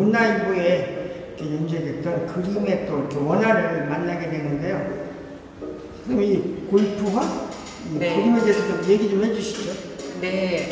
문화일보에 이렇게 연재됐던 그림의 또 이렇게 원화를 만나게 되는데요. 선생님, 이 골프화? 이 네. 그림에 대해서 좀 얘기 좀 해주시죠. 네.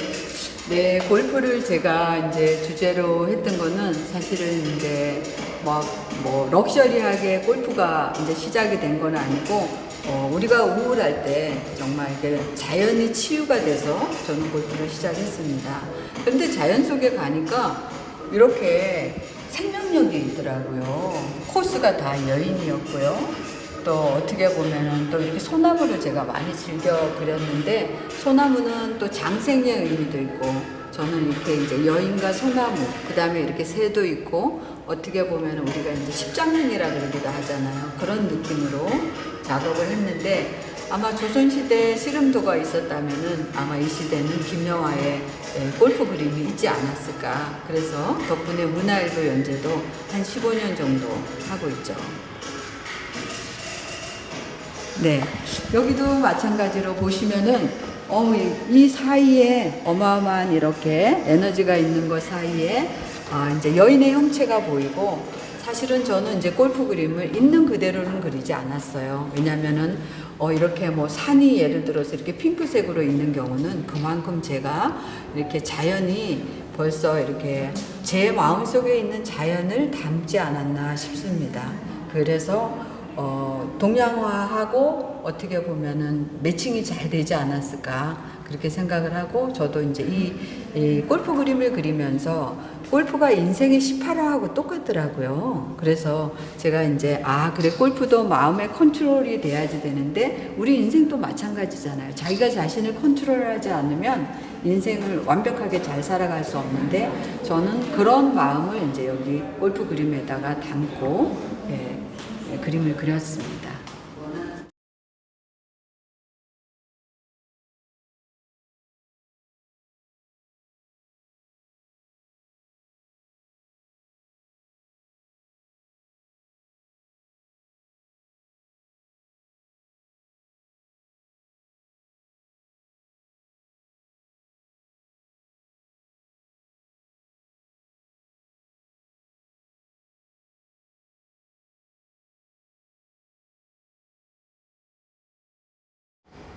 네, 골프를 제가 이제 주제로 했던 거는 사실은 이제 뭐 럭셔리하게 골프가 이제 시작이 된 건 아니고, 우리가 우울할 때 정말 이게 자연이 치유가 돼서 저는 골프를 시작했습니다. 그런데 자연 속에 가니까 이렇게 생명력이 있더라고요. 코스가 다 여인이었고요. 또 어떻게 보면은 또 이렇게 소나무를 제가 많이 즐겨 그렸는데, 소나무는 또 장생의 의미도 있고, 저는 이렇게 이제 여인과 소나무, 그 다음에 이렇게 새도 있고, 어떻게 보면은 우리가 이제 십장면이라 그러기도 하잖아요. 그런 느낌으로 작업을 했는데, 아마 조선시대에 씨름도가 있었다면은 아마 이 시대는 김여화의 골프 그림이 있지 않았을까. 그래서 덕분에 문화일보 연재도 한 15년 정도 하고 있죠. 네, 여기도 마찬가지로 보시면은 이 사이에 어마어마한 이렇게 에너지가 있는 것 사이에 이제 여인의 형체가 보이고, 사실은 저는 이제 골프 그림을 있는 그대로는 그리지 않았어요. 왜냐면은 이렇게 뭐 산이 예를 들어서 이렇게 핑크색으로 있는 경우는 그만큼 제가 이렇게 자연이 벌써 이렇게 제 마음속에 있는 자연을 담지 않았나 싶습니다. 그래서 동양화하고 어떻게 보면은 매칭이 잘 되지 않았을까 그렇게 생각을 하고, 저도 이제 이 골프 그림을 그리면서 골프가 인생의 18화하고 똑같더라고요. 그래서 제가 이제 그래, 골프도 마음의 컨트롤이 돼야지 되는데 우리 인생도 마찬가지잖아요. 자기가 자신을 컨트롤하지 않으면 인생을 완벽하게 잘 살아갈 수 없는데, 저는 그런 마음을 이제 여기 골프 그림에다가 담고 그림을 그렸습니다.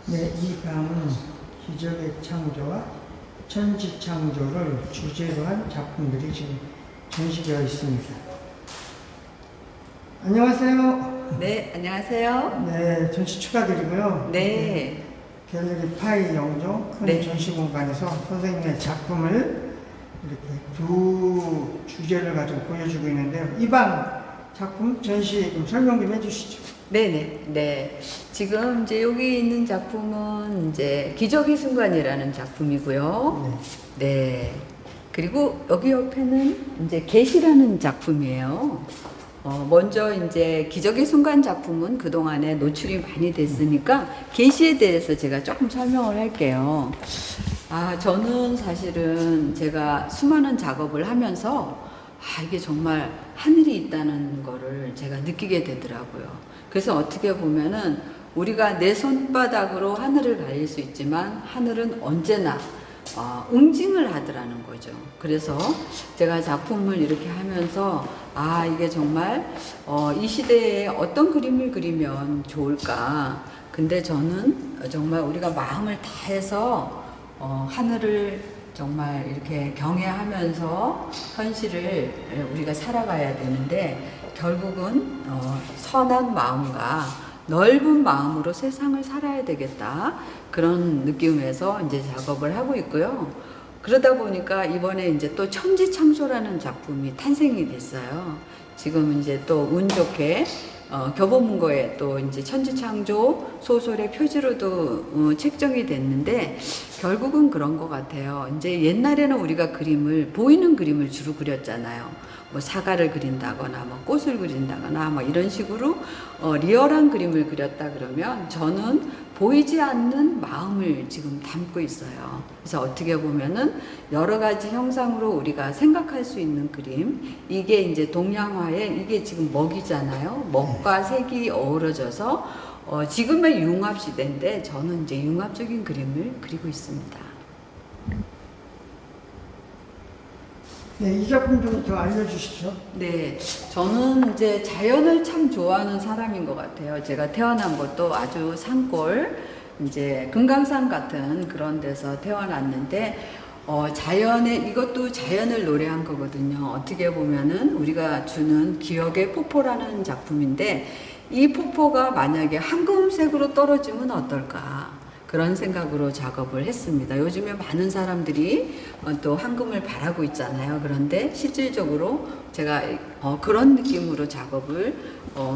네, 이 방은 기적의 창조와 천지 창조를 주제로 한 작품들이 지금 전시되어 있습니다. 안녕하세요. 네, 안녕하세요. 네, 전시 축하드리고요. 네. 갤러리 파이 영종 큰 네. 전시 공간에서 선생님의 작품을 이렇게 두 주제를 가지고 보여주고 있는데요. 이 방 작품 전시 좀 설명 좀 해주시죠. 네네. 네. 지금 이제 여기 있는 작품은 이제 기적의 순간이라는 작품이고요. 네. 네. 그리고 여기 옆에는 이제 계시라는 작품이에요. 먼저 이제 기적의 순간 작품은 그동안에 노출이 많이 됐으니까 계시에 대해서 제가 조금 설명을 할게요. 저는 사실은 제가 수많은 작업을 하면서 이게 정말 하늘이 있다는 거를 제가 느끼게 되더라고요. 그래서 어떻게 보면은 우리가 내 손바닥으로 하늘을 가릴 수 있지만 하늘은 언제나 응징을 하더라는 거죠. 그래서 제가 작품을 이렇게 하면서 이게 정말 이 시대에 어떤 그림을 그리면 좋을까. 근데 저는 정말 우리가 마음을 다해서 하늘을 정말 이렇게 경외하면서 현실을 우리가 살아가야 되는데, 결국은 선한 마음과 넓은 마음으로 세상을 살아야 되겠다, 그런 느낌에서 이제 작업을 하고 있고요. 그러다 보니까 이번에 이제 또 천지창조라는 작품이 탄생이 됐어요. 지금 이제 또 운 좋게 교보문고에 또 이제 천지창조 소설의 표지로도 책정이 됐는데, 결국은 그런 것 같아요. 이제 옛날에는 우리가 보이는 그림을 주로 그렸잖아요. 뭐 사과를 그린다거나 뭐 꽃을 그린다거나 뭐 이런 식으로 리얼한 그림을 그렸다 그러면, 저는 보이지 않는 마음을 지금 담고 있어요. 그래서 어떻게 보면은 여러 가지 형상으로 우리가 생각할 수 있는 그림, 이게 이제 동양화의 이게 지금 먹이잖아요. 먹과 색이 어우러져서 지금의 융합 시대인데, 저는 이제 융합적인 그림을 그리고 있습니다. 네, 이 작품 좀 더 알려주시죠. 네, 저는 이제 자연을 참 좋아하는 사람인 것 같아요. 제가 태어난 것도 아주 산골, 이제 금강산 같은 그런 데서 태어났는데, 이것도 자연을 노래한 거거든요. 어떻게 보면은 우리가 주는 기억의 폭포라는 작품인데, 이 폭포가 만약에 황금색으로 떨어지면 어떨까? 그런 생각으로 작업을 했습니다. 요즘에 많은 사람들이 또 황금을 바라고 있잖아요. 그런데 실질적으로 제가 그런 느낌으로 작업을,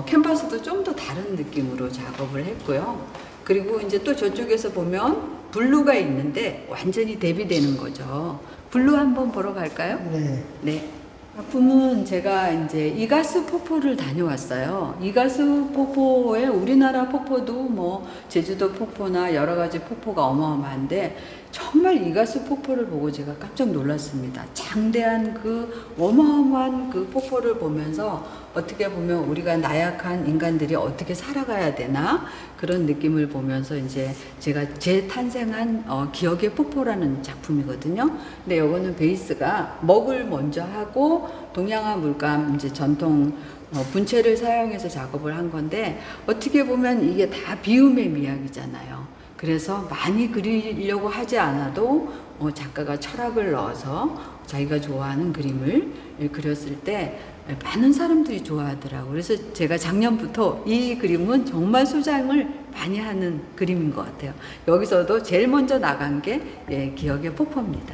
캔버스도 좀 더 다른 느낌으로 작업을 했고요. 그리고 이제 또 저쪽에서 보면 블루가 있는데 완전히 대비되는 거죠. 블루 한번 보러 갈까요? 네. 네. 작품은 제가 이제 이가수 폭포를 다녀왔어요. 이가수 폭포에 우리나라 폭포도 뭐 제주도 폭포나 여러 가지 폭포가 어마어마한데 정말 이가수 폭포를 보고 제가 깜짝 놀랐습니다. 장대한 그 어마어마한 그 폭포를 보면서 어떻게 보면 우리가 나약한 인간들이 어떻게 살아가야 되나 그런 느낌을 보면서 이제 제가 재탄생한 기억의 폭포라는 작품이거든요. 근데 요거는 베이스가 먹을 먼저 하고 동양화 물감 이제 전통 분체를 사용해서 작업을 한 건데 어떻게 보면 이게 다 비움의 미학이잖아요. 그래서 많이 그리려고 하지 않아도 작가가 철학을 넣어서 자기가 좋아하는 그림을 그렸을 때 많은 사람들이 좋아하더라고요. 그래서 제가 작년부터 이 그림은 정말 소장을 많이 하는 그림인 것 같아요. 여기서도 제일 먼저 나간 게 기억의 폭포입니다.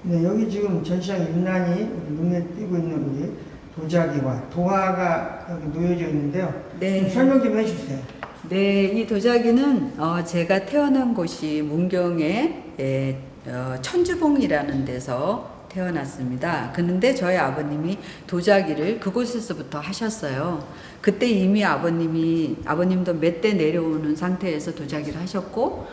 네, 여기 지금 전시장 유난히 눈에 띄고 있는 우리 도자기와 도화가 여기 놓여져 있는데요. 네. 좀 설명 좀 해주세요. 네, 이 도자기는 제가 태어난 곳이 문경의 천주봉이라는 데서 태어났습니다. 그런데 저희 아버님이 도자기를 그곳에서부터 하셨어요. 그때 이미 아버님도 몇 대 내려오는 상태에서 도자기를 하셨고,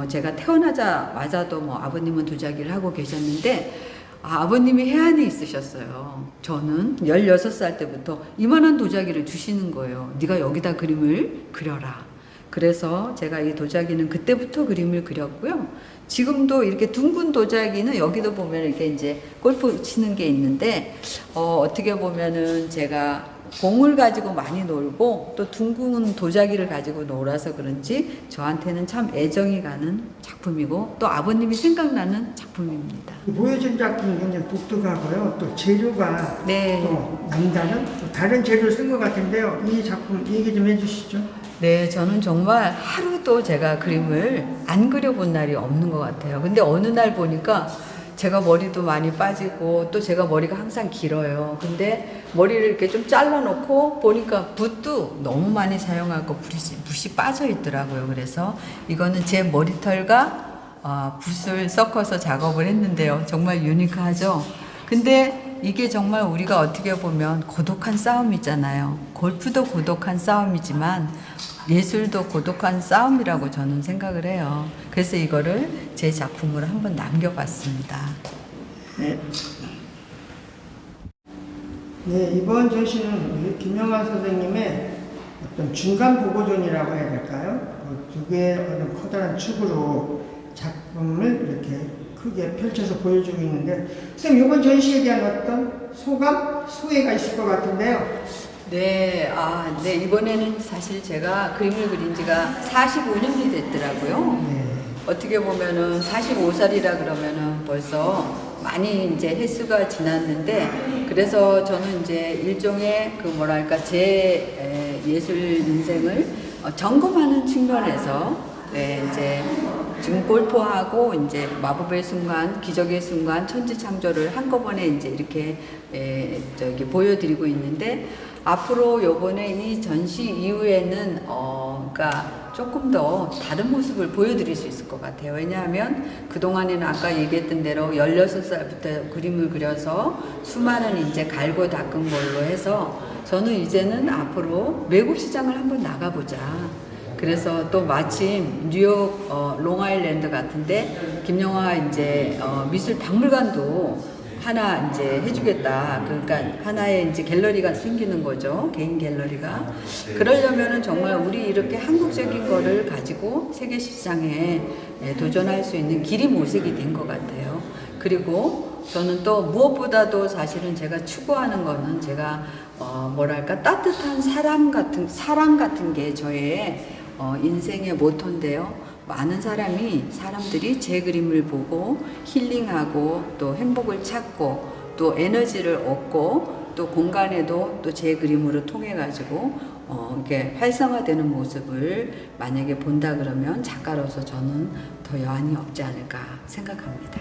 제가 태어나자마자도 뭐 아버님은 도자기를 하고 계셨는데, 아버님이 해안에 있으셨어요. 저는 16살 때부터 이만한 도자기를 주시는 거예요. 네가 여기다 그림을 그려라. 그래서 제가 이 도자기는 그때부터 그림을 그렸고요. 지금도 이렇게 둥근 도자기는 여기도 보면 이렇게 이제 골프 치는 게 있는데, 어떻게 보면은 제가 공을 가지고 많이 놀고 또 둥근 도자기를 가지고 놀아서 그런지 저한테는 참 애정이 가는 작품이고 또 아버님이 생각나는 작품입니다. 보여준 작품이 굉장히 독특하고요. 또 재료가 네. 또 남다른 또 다른 재료를 쓴 것 같은데요. 이 작품 얘기 좀 해주시죠. 네, 저는 정말 하루도 제가 그림을 안 그려본 날이 없는 것 같아요. 근데 어느 날 보니까 제가 머리도 많이 빠지고 또 제가 머리가 항상 길어요. 근데 머리를 이렇게 좀 잘라놓고 보니까 붓도 너무 많이 사용하고 붓이 빠져 있더라고요. 그래서 이거는 제 머리털과 붓을 섞어서 작업을 했는데요. 정말 유니크하죠? 근데 이게 정말 우리가 어떻게 보면 고독한 싸움이잖아요. 골프도 고독한 싸움이지만 예술도 고독한 싸움이라고 저는 생각을 해요. 그래서 이거를 제 작품으로 한번 남겨봤습니다. 네. 네, 이번 전시는 우리 김영하 선생님의 어떤 중간 보고전이라고 해야 될까요? 그 두 개의 어떤 커다란 축으로 작품을 이렇게 크게 펼쳐서 보여주고 있는데, 선생님 이번 전시에 대한 어떤 소감, 소회가 있을 것 같은데요. 네, 네, 이번에는 사실 제가 그림을 그린 지가 45년이 됐더라고요. 네. 어떻게 보면은 45살이라 그러면은 벌써 많이 이제 횟수가 지났는데, 그래서 저는 이제 일종의 그 뭐랄까 제 예술 인생을 점검하는 측면에서 이제 지금 골프하고 이제 마법의 순간, 기적의 순간, 천지창조를 한꺼번에 이제 이렇게 보여드리고 있는데, 앞으로 요번에 이 전시 이후에는 그러니까 조금 더 다른 모습을 보여드릴 수 있을 것 같아요. 왜냐하면 그동안에는 아까 얘기했던 대로 16살부터 그림을 그려서 수많은 이제 갈고 닦은 걸로 해서 저는 이제는 앞으로 외국 시장을 한번 나가보자. 그래서 또 마침 뉴욕 롱아일랜드 같은데 김영하 이제 미술 박물관도 하나 이제 해주겠다. 그러니까 하나의 이제 갤러리가 생기는 거죠. 개인 갤러리가. 그러려면은 정말 우리 이렇게 한국적인 거를 가지고 세계 시장에 도전할 수 있는 길이 모색이 된 것 같아요. 그리고 저는 또 무엇보다도 사실은 제가 추구하는 거는 제가 뭐랄까 따뜻한 사랑 같은 게 저의 인생의 모토인데요. 많은 사람들이 제 그림을 보고 힐링하고 또 행복을 찾고 또 에너지를 얻고 또 공간에도 또 제 그림으로 통해 가지고 이렇게 활성화되는 모습을 만약에 본다 그러면 작가로서 저는 더 여한이 없지 않을까 생각합니다.